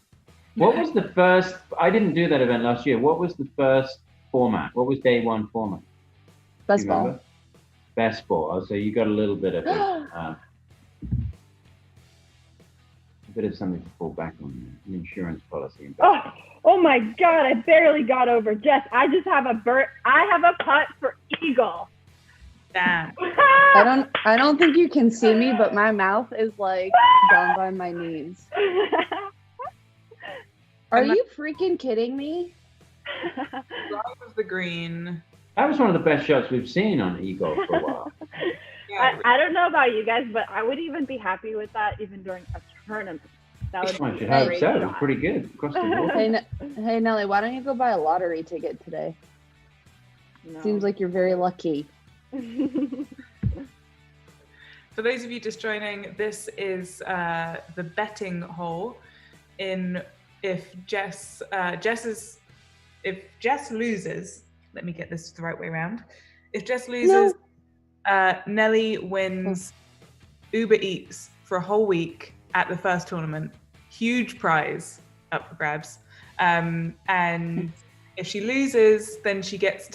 Speaker 2: What was the first? I didn't do that event last year. What was the first format? What was day 1 format? Do
Speaker 3: Best
Speaker 2: you
Speaker 3: ball.
Speaker 2: remember? Best ball. Oh, so you got a little bit of a bit of something to fall back on, an insurance policy. And
Speaker 4: Oh my God! I barely got over Jess. I just have a I have a putt for eagle.
Speaker 1: Damn.
Speaker 3: I don't think you can see me, but my mouth is like down by my knees. Are you freaking kidding me?
Speaker 1: Drive of the green.
Speaker 2: that was one of the best shots we've seen on Eagle for a while.
Speaker 1: Yeah,
Speaker 4: I don't know about you guys, but I would even be happy with that even during a tournament. That would
Speaker 2: I
Speaker 4: be
Speaker 2: should
Speaker 4: a
Speaker 2: hope
Speaker 4: great
Speaker 2: so. It was
Speaker 4: shot.
Speaker 2: pretty good across the board.
Speaker 3: Hey Nelly, why don't you go buy a lottery ticket today?
Speaker 4: No.
Speaker 3: Seems like you're very lucky.
Speaker 1: For those of you just joining, this is the betting hole. If Jess loses, let me get this the right way around. If Jess loses, Nelly wins Uber Eats for a whole week at the first tournament. Huge prize up for grabs. And if she loses, then she has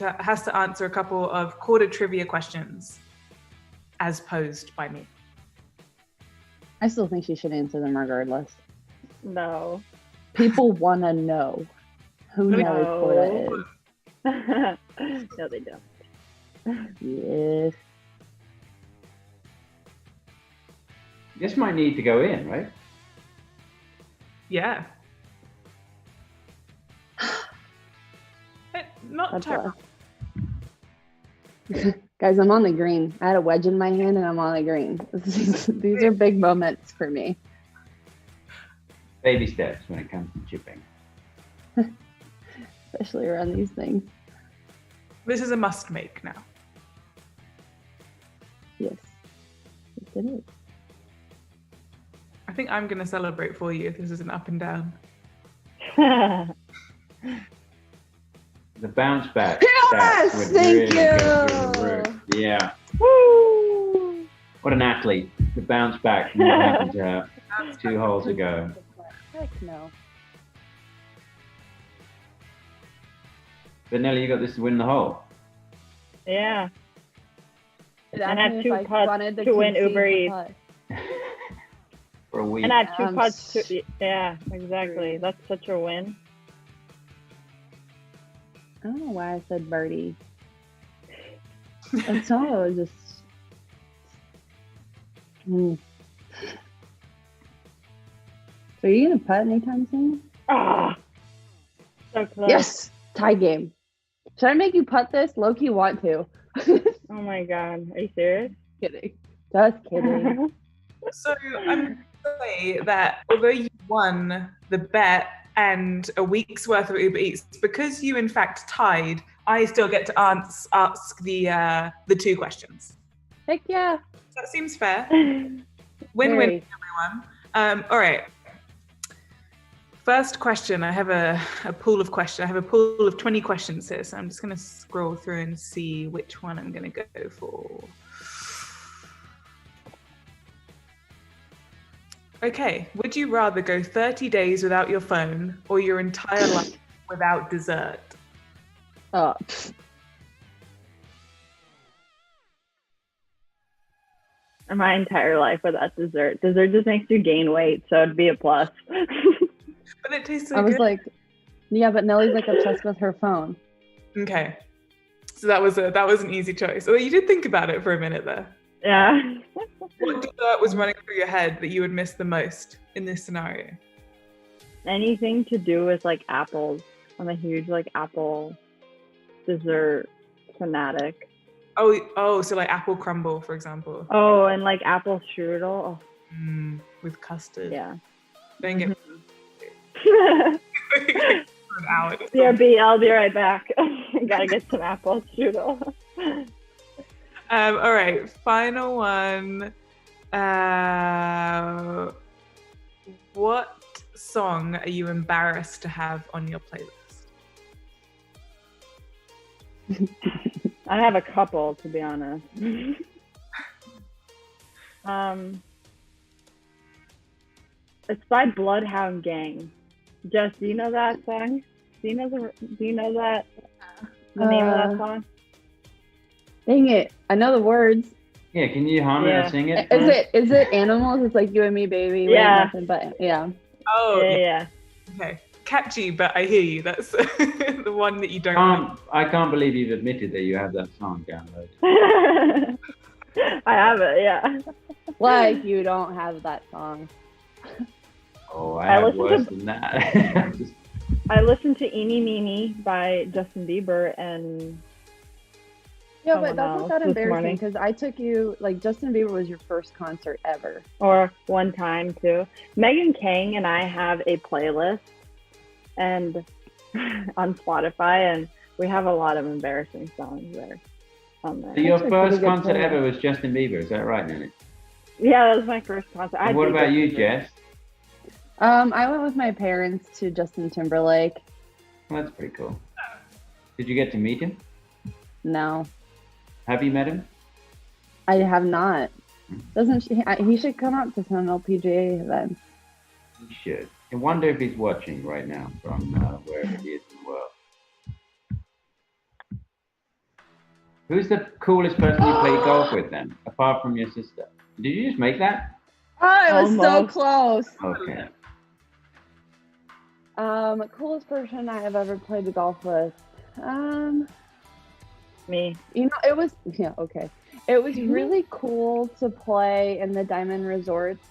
Speaker 1: to answer a couple of quarter trivia questions as posed by me.
Speaker 3: I still think she should answer them regardless.
Speaker 4: No.
Speaker 3: People want to know who Nelly Korda is.
Speaker 4: No, they don't.
Speaker 3: Yes.
Speaker 2: This might need to go in, right?
Speaker 1: Yeah. Not
Speaker 3: That's
Speaker 1: terrible.
Speaker 3: Guys, I'm on the green. I had a wedge in my hand and I'm on the green. These are big moments for me.
Speaker 2: Baby steps when it comes to chipping.
Speaker 3: Especially around these things.
Speaker 1: This is a must make now.
Speaker 3: Yes. Yes, it is.
Speaker 1: I think I'm going to celebrate for you if this is an up and down.
Speaker 2: The bounce back.
Speaker 3: Yes,
Speaker 2: would
Speaker 3: thank
Speaker 2: really
Speaker 3: you.
Speaker 2: go through the roof. Yeah.
Speaker 3: Woo!
Speaker 2: What an athlete. The bounce back from what happened to her 2 holes ago.
Speaker 3: Heck no.
Speaker 2: But Nelly, you got this to win the hole.
Speaker 4: Yeah.
Speaker 3: It
Speaker 4: And
Speaker 3: asked
Speaker 4: had
Speaker 3: me if
Speaker 4: 2
Speaker 3: I
Speaker 4: putts
Speaker 3: wanted
Speaker 4: to win
Speaker 3: concede
Speaker 4: Uber
Speaker 3: the
Speaker 4: Eats.
Speaker 3: putt.
Speaker 2: For a week.
Speaker 4: And I had 2 putts to, yeah, exactly. That's such a win.
Speaker 3: I don't know why I said birdie. That's all. It was just. So are you gonna putt anytime soon?
Speaker 4: Ah, so close.
Speaker 3: Yes, tie game. Should I make you putt this? Low-key want to.
Speaker 4: Oh my god, are you serious?
Speaker 3: Kidding. Just kidding.
Speaker 1: So I'm going to say that although you won the bet and a week's worth of Uber Eats, because you in fact tied, I still get to ask the 2 questions.
Speaker 3: Heck yeah.
Speaker 1: That seems fair. Win-win
Speaker 3: Very.
Speaker 1: for everyone. All right. First question. I have a pool of questions. I have a pool of 20 questions here, so I'm just going to scroll through and see which one I'm going to go for. Okay. Would you rather go 30 days without your phone or your entire life without dessert?
Speaker 3: Oh.
Speaker 4: My entire life without dessert. Dessert just makes you gain weight, so it'd be a plus.
Speaker 1: But it tastes so
Speaker 3: I was
Speaker 1: good.
Speaker 3: like, yeah, but Nellie's like obsessed with her phone.
Speaker 1: Okay. So that was an easy choice. Although you did think about it for a minute there.
Speaker 4: Yeah.
Speaker 1: What dessert was running through your head that you would miss the most in this scenario?
Speaker 4: Anything to do with like apples. I'm a huge like apple dessert fanatic.
Speaker 1: Oh, so like apple crumble, for example.
Speaker 4: Oh, and like apple strudel. Oh,
Speaker 1: With custard.
Speaker 4: yeah.
Speaker 1: Don't get
Speaker 4: Mhm.
Speaker 1: an hour.
Speaker 4: BRB, I'll be right back. Gotta get some apple strudel.
Speaker 1: All right, final one. What song are you embarrassed to have on your playlist?
Speaker 4: I have a couple, to be honest. It's by Bloodhound Gang. Jess, do you know that song? Do you know the name of that song?
Speaker 3: Dang it. I know the words.
Speaker 2: Yeah, can you hum it or sing it?
Speaker 3: Is it animals? It's like you and me, baby. We ain't
Speaker 4: Yeah.
Speaker 3: nothing but yeah.
Speaker 1: Oh,
Speaker 4: Yeah.
Speaker 1: okay. Catchy, but I hear you. That's the one that you don't know.
Speaker 2: I can't believe you've admitted that you have that song downloaded.
Speaker 4: I have it, yeah.
Speaker 3: Like you don't have that song.
Speaker 2: Oh, I
Speaker 4: I
Speaker 2: have
Speaker 4: listened
Speaker 2: worse
Speaker 4: to-
Speaker 2: than that. Just-
Speaker 4: I listened to Eeny Meeny by Justin Bieber and
Speaker 3: Yeah,
Speaker 4: Someone
Speaker 3: but that's not that
Speaker 4: else this
Speaker 3: embarrassing
Speaker 4: morning.
Speaker 3: because I took you like Justin Bieber was your first concert ever.
Speaker 4: or one time too. Megan Kang and I have a playlist and on Spotify, and we have a lot of embarrassing songs there on there.
Speaker 2: So your
Speaker 3: That's a pretty
Speaker 2: first
Speaker 3: good
Speaker 2: concert
Speaker 3: playlist.
Speaker 2: ever was Justin Bieber, is that right, Nelly?
Speaker 4: Yeah, that was my first concert.
Speaker 2: And what about you, Jess?
Speaker 3: I went with my parents to Justin Timberlake.
Speaker 2: Well, that's pretty cool. Did you get to meet him?
Speaker 3: No,
Speaker 2: Have you met him?
Speaker 3: I have not. He should come up to some LPGA events.
Speaker 2: You should. I wonder if he's watching right now from wherever he is in the world. Who's the coolest person you play golf with then, apart from your sister? Did you just make that?
Speaker 3: Oh, I was so
Speaker 4: Almost.
Speaker 3: close.
Speaker 2: Okay.
Speaker 3: Coolest person I have ever played the golf with.
Speaker 4: Me.
Speaker 3: You know, it was okay. It was really cool to play in the Diamond Resorts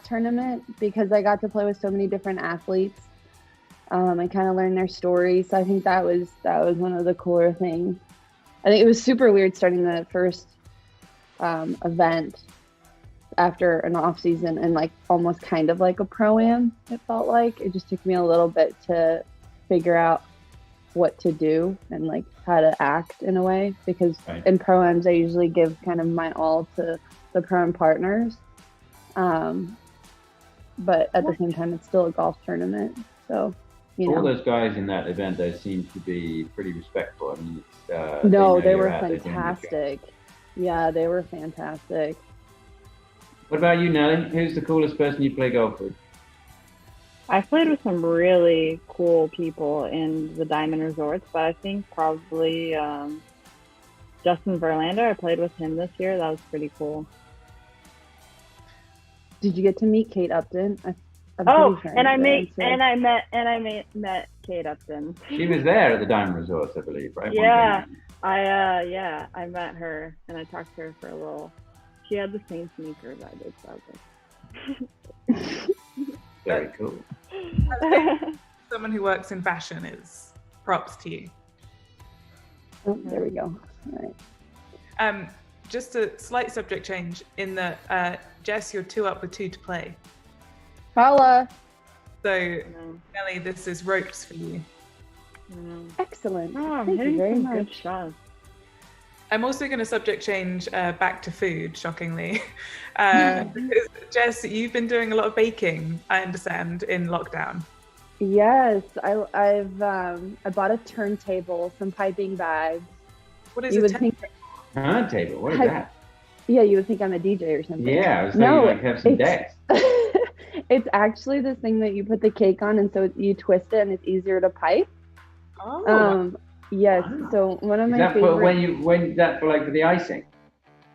Speaker 3: tournament because I got to play with so many different athletes. I kind of learned their stories. So I think that was one of the cooler things. I think it was super weird starting the first event after an off season and like almost kind of like a pro-am. It felt like it just took me a little bit to figure out what to do and like how to act in a way, because in pro-ams I usually give kind of my all to the pro-am partners, but at the same time it's still a golf tournament, so you know.
Speaker 2: All those guys in that event though seem to be pretty respectful. I mean, it's,
Speaker 3: no, they were fantastic. Yeah, they were fantastic.
Speaker 2: What about you, Nelly? Who's the coolest person you play golf with?
Speaker 4: I've played with some really cool people in the Diamond Resorts, but I think probably Justin Verlander. I played with him this year. That was pretty cool.
Speaker 3: Did you get to meet Kate Upton?
Speaker 4: I met Kate Upton.
Speaker 2: She was there at the Diamond Resorts, I believe, right?
Speaker 4: Yeah, I met her and I talked to her for a little. She had the same sneakers I did, so I was like,
Speaker 2: very cool.
Speaker 1: Someone who works in fashion is props to you.
Speaker 3: Oh, there we go. All
Speaker 1: right. Just a slight subject change in that, Jess, you're 2 up with 2 to play.
Speaker 3: Holla.
Speaker 1: So, Nelly, this is ropes for you.
Speaker 3: Excellent.
Speaker 4: Oh,
Speaker 3: Thank you very much.
Speaker 4: Good shots.
Speaker 1: I'm also going to subject change back to food, shockingly. Because, Jess, you've been doing a lot of baking, I understand, in lockdown.
Speaker 3: Yes, I bought a turntable, some piping bags.
Speaker 1: What is a
Speaker 2: turntable? What is that?
Speaker 3: Yeah, you would think I'm a DJ or something.
Speaker 2: Yeah, I was thinking like have some decks.
Speaker 3: It's actually this thing that you put the cake on, and so you twist it, and it's easier to pipe.
Speaker 1: Oh.
Speaker 3: Yes.
Speaker 2: Wow.
Speaker 3: So one of my
Speaker 2: favorite.
Speaker 3: favorite.
Speaker 2: For the icing.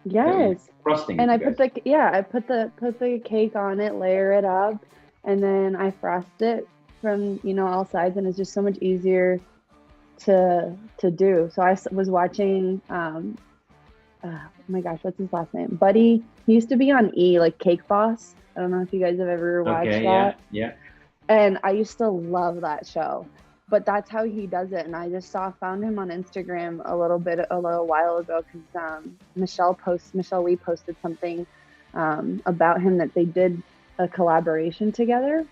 Speaker 3: Yes.
Speaker 2: Frosting.
Speaker 3: And I put the cake on it, layer it up, and then I frost it from all sides, and it's just so much easier to do. So I was watching. Oh my gosh, what's his last name? Buddy. He used to be on E, like Cake Boss. I don't know if you guys have ever watched that.
Speaker 2: Yeah.
Speaker 3: And I used to love that show. But that's how he does it. And I just found him on Instagram a little while ago, because Michelle Lee posted something about him, that they did a collaboration together.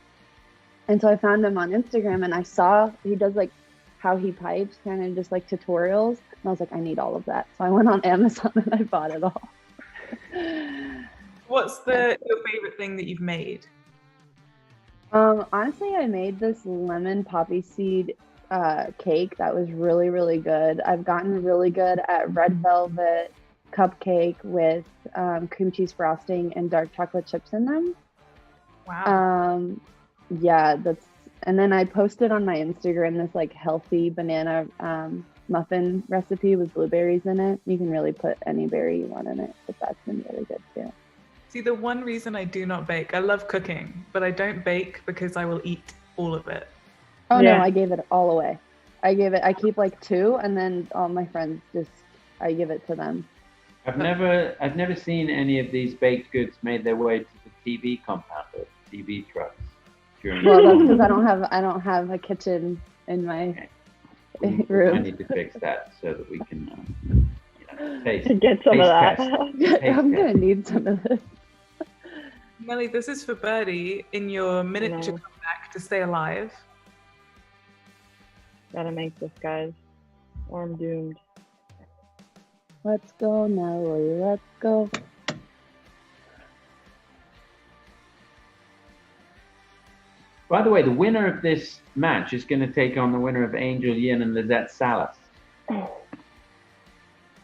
Speaker 3: And so I found him on Instagram, and I saw he does like how he pipes, kind of just like tutorials. And I was like, I need all of that. So I went on Amazon and I bought it all.
Speaker 1: What's your favorite thing that you've made?
Speaker 3: Honestly, I made this lemon poppy seed cake that was really, really good. I've gotten really good at red velvet cupcake with cream cheese frosting and dark chocolate chips in them.
Speaker 1: Wow.
Speaker 3: Yeah, and then I posted on my Instagram this like healthy banana muffin recipe with blueberries in it. You can really put any berry you want in it, but that's been really good too.
Speaker 1: See, the one reason I do not bake, I love cooking, but I don't bake because I will eat all of it.
Speaker 3: Oh yeah. No, I gave it all away. I keep like 2, and then all my friends I give it to them.
Speaker 2: I've never seen any of these baked goods made their way to the TV compound or TV trucks.
Speaker 3: Well, that's because I don't have a kitchen in my room.
Speaker 2: I need to fix that so that we can
Speaker 4: get some of that.
Speaker 3: I'm gonna need some of this.
Speaker 1: Nelly, this is for Birdie in your miniature comeback to stay alive.
Speaker 4: Gotta make this, guys, or I'm doomed.
Speaker 3: Let's go, Nelly. Let's go.
Speaker 2: By the way, the winner of this match is going to take on the winner of Angel Yin and Lizette Salas.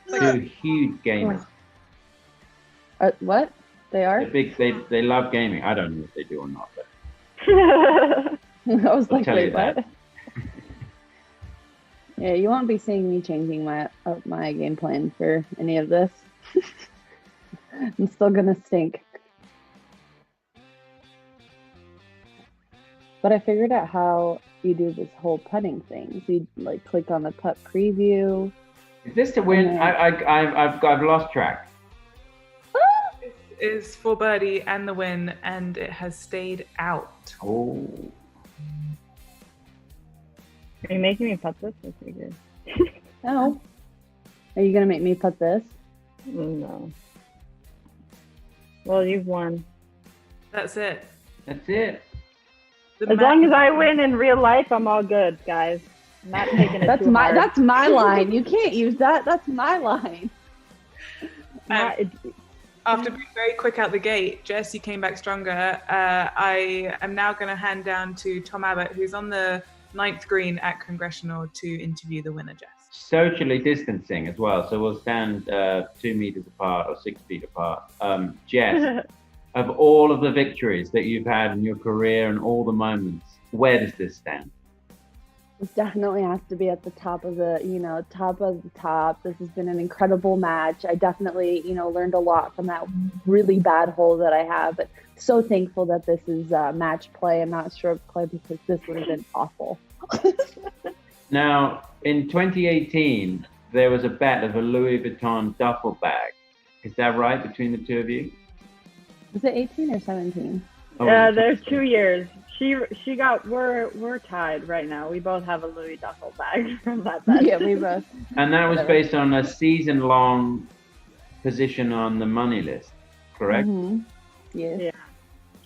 Speaker 2: 2 huge gamers.
Speaker 3: What? They are?
Speaker 2: They're big. They love gaming. I don't know if they do or not, but
Speaker 3: I was like, wait, what?
Speaker 2: That.
Speaker 3: Yeah, you won't be seeing me changing my game plan for any of this. I'm still gonna stink. But I figured out how you do this whole putting thing. So you like click on the putt preview.
Speaker 2: Is this to win? I've lost track.
Speaker 1: This is for Birdie and the win, and it has stayed out.
Speaker 2: Oh.
Speaker 4: Are you making me putt this? That's pretty good.
Speaker 3: No. Are you gonna make me put this?
Speaker 4: No. Well, you've won.
Speaker 1: That's it.
Speaker 2: That's it.
Speaker 4: As long as I win in real life, I'm all good, guys. I'm not taking it
Speaker 3: That's
Speaker 4: too
Speaker 3: my
Speaker 4: hard.
Speaker 3: that's my line. You can't use that. That's my line.
Speaker 1: After being very quick out the gate, Jess, you came back stronger. I am now going to hand down to Tom Abbott, who's on the 9th green at Congressional, to interview the winner, Jess.
Speaker 2: Socially distancing as well, so we'll stand 2 meters apart or 6 feet apart. Jess, of all of the victories that you've had in your career and all the moments, where does this stand?
Speaker 3: This definitely has to be at the top of the, top of the top. This has been an incredible match. I definitely, learned a lot from that really bad hole that I have, but so thankful that this is match play and not stroke play, because this would have been awful.
Speaker 2: Now, in 2018, there was a bet of a Louis Vuitton duffel bag. Is that right, between the two of you?
Speaker 3: Was it 18 or 17?
Speaker 2: Oh,
Speaker 4: there's 2 years. She got, we're tied right now. We both have a Louis duffel bag from that bet.
Speaker 3: Yeah, we both.
Speaker 2: And that was based on a season-long position on the money list, correct?
Speaker 3: Mm-hmm. Yes.
Speaker 4: Yeah.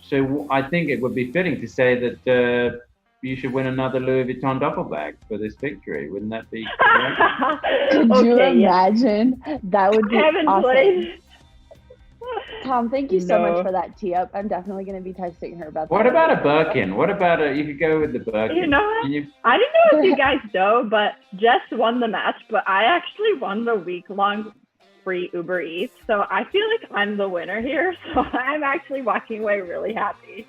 Speaker 2: So I think it would be fitting to say that you should win another Louis Vuitton duffel bag for this victory. Wouldn't that be correct?
Speaker 3: Could you imagine? That would be awesome.
Speaker 4: Played.
Speaker 3: Tom, thank you so much for that tee up. I'm definitely going to be texting her about that.
Speaker 2: What about a Birkin? What about you could go with the Birkin?
Speaker 4: You know what? I didn't know if you guys know, but Jess won the match, but I actually won the week-long free Uber Eats. So I feel like I'm the winner here. So I'm actually walking away really happy.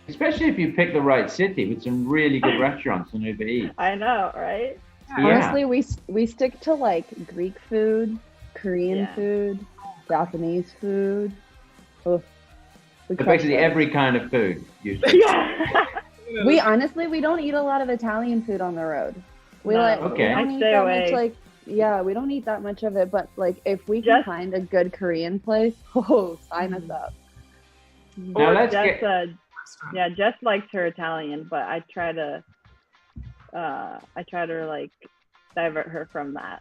Speaker 2: Especially if you pick the right city with some really good restaurants on Uber Eats.
Speaker 4: I know, right?
Speaker 2: Yeah.
Speaker 3: Honestly, we stick to like Greek food, Korean food, Japanese food. Oh,
Speaker 2: So basically every kind of food. Usually.
Speaker 4: Yeah.
Speaker 3: We don't eat a lot of Italian food on the road. We
Speaker 2: Okay.
Speaker 3: we don't
Speaker 4: I
Speaker 3: eat
Speaker 4: stay
Speaker 3: that
Speaker 4: away.
Speaker 3: much, we don't eat that much of it, but like if we can find a good Korean place, sign us up.
Speaker 2: Now let's
Speaker 4: Jess,
Speaker 2: get
Speaker 4: Jess likes her Italian, but I try to like divert her from that.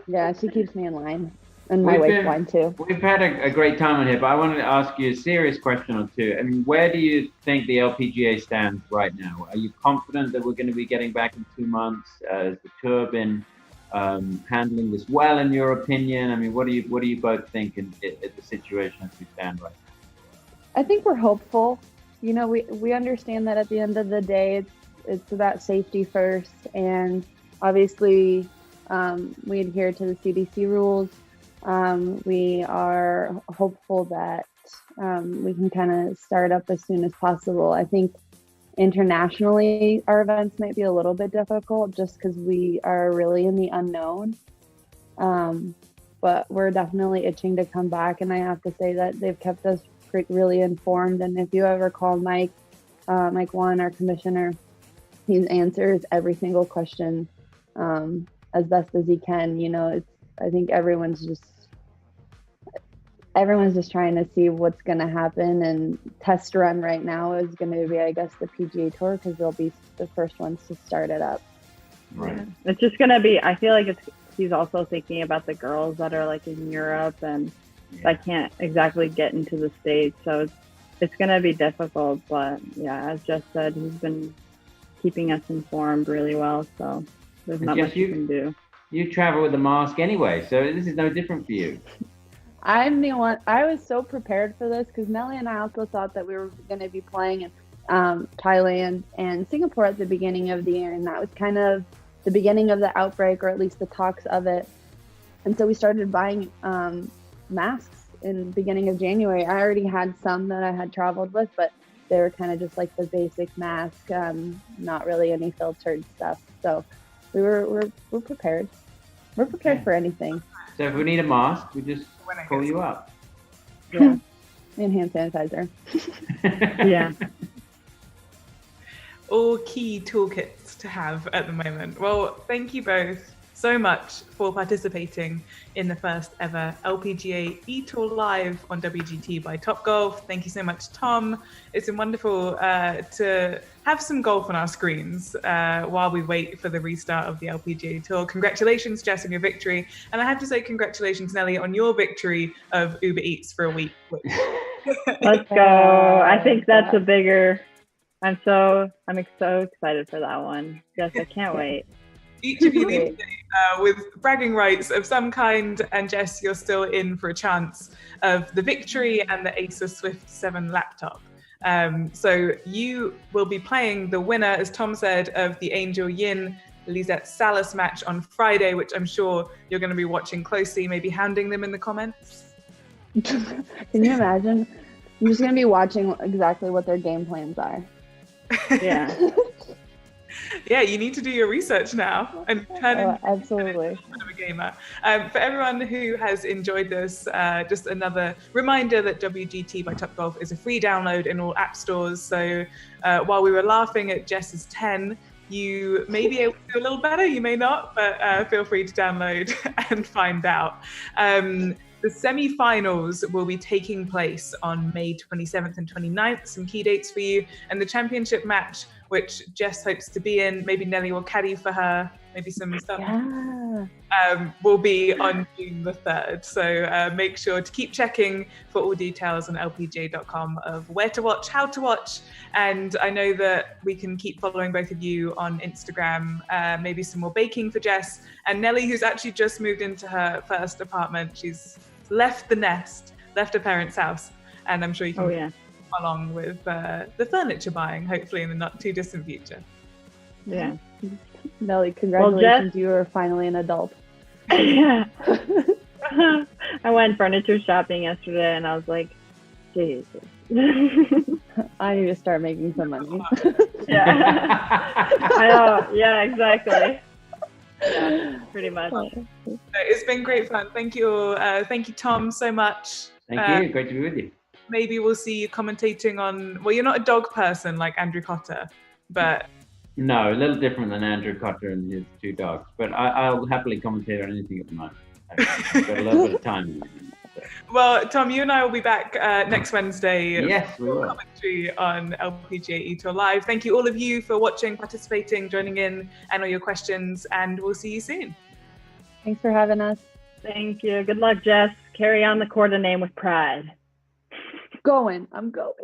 Speaker 3: Yeah, she keeps me in line. And my waistline too.
Speaker 2: We've had a great time on here, but I wanted to ask you a serious question or two. I mean, where do you think the LPGA stands right now? Are you confident that we're going to be getting back in 2 months? Has the tour been handling this well, in your opinion? I mean, what do you both think in the situation as we stand right now?
Speaker 3: I think we're hopeful. We understand that at the end of the day, it's about safety first, and obviously we adhere to the CDC rules. We are hopeful that we can kind of start up as soon as possible. I think internationally, our events might be a little bit difficult just because we are really in the unknown. But we're definitely itching to come back. And I have to say that they've kept us really informed. And if you ever call Mike Wan, our commissioner, he answers every single question as best as he can. I think everyone's just trying to see what's going to happen, and test run right now is going to be, I guess, the PGA Tour, because they'll be the first ones to start it up.
Speaker 2: Right.
Speaker 4: Yeah. It's just going to be, I feel like he's also thinking about the girls that are like in Europe and that can't exactly get into the States. So it's going to be difficult, but yeah, as Jess said, he's been keeping us informed really well. So there's not much you can do.
Speaker 2: You travel with a mask anyway, so this is no different for you.
Speaker 3: I'm the one. I was so prepared for this because Nelly and I also thought that we were going to be playing in Thailand and Singapore at the beginning of the year, and that was kind of the beginning of the outbreak, or at least the talks of it. And so we started buying masks in the beginning of January. I already had some that I had traveled with, but they were kind of just like the basic mask, not really any filtered stuff. So we're prepared. We're prepared for anything.
Speaker 2: So if we need a mask, we just call you up.
Speaker 3: Yeah. And hand sanitizer.
Speaker 4: Yeah.
Speaker 1: All key toolkits to have at the moment. Well, thank you both so much for participating in the first ever LPGA eTour live on WGT by Topgolf. Thank you so much, Tom. It's been wonderful to have some golf on our screens while we wait for the restart of the LPGA Tour. Congratulations, Jess, on your victory. And I have to say congratulations, Nelly, on your victory of Uber Eats for a week.
Speaker 4: Let's go. I think that's a bigger... I'm so excited for that one. Yes, I can't wait.
Speaker 1: Each of you leave with bragging rights of some kind, and Jess, you're still in for a chance of the victory and the Asus Swift 7 laptop. So you will be playing the winner, as Tom said, of the Angel Yin Lisette Salas match on Friday, which I'm sure you're going to be watching closely, maybe hounding them in the comments.
Speaker 3: Can you imagine? I'm just going to be watching exactly what their game plans are.
Speaker 4: Yeah.
Speaker 1: Yeah, you need to do your research now and turn into
Speaker 3: absolutely.
Speaker 1: a bit of a gamer. For everyone who has enjoyed this, just another reminder that WGT by Topgolf is a free download in all app stores. So while we were laughing at Jess's 10, you may be able to do a little better, you may not, but feel free to download and find out. The semi-finals will be taking place on May 27th and 29th, some key dates for you. And the championship match, which Jess hopes to be in, maybe Nelly will caddy for her, maybe some stuff, will be on June the 3rd. So make sure to keep checking for all details on lpga.com of where to watch, how to watch. And I know that we can keep following both of you on Instagram, maybe some more baking for Jess. And Nelly, who's actually just moved into her first apartment, she's left the nest, left her parents' house, and I'm sure you can along with the furniture buying, hopefully in the not too distant future.
Speaker 4: Yeah.
Speaker 3: Nelly, congratulations, you are finally an adult.
Speaker 4: Yeah. I went furniture shopping yesterday and I was like, Jesus.
Speaker 3: I need to start making some money.
Speaker 4: Yeah. I know. Yeah, exactly. Yeah, pretty much.
Speaker 1: It's been great fun. Thank you, Tom, so much.
Speaker 2: Thank you. Great to be with you.
Speaker 1: Maybe we'll see you commentating on. Well, you're not a dog person like Andrew Cotter, but
Speaker 2: no, a little different than Andrew Cotter and his two dogs. But I'll happily commentate on anything at the moment. I've got a little bit of time.
Speaker 1: Well, Tom, you and I will be back next Wednesday.
Speaker 2: Yes, we will.
Speaker 1: Commentary on LPGA eTour Live. Thank you all of you for watching, participating, joining in, and all your questions. And we'll see you soon.
Speaker 3: Thanks for having us.
Speaker 4: Thank you. Good luck, Jess. Carry on the Korda name with pride.
Speaker 3: I'm going.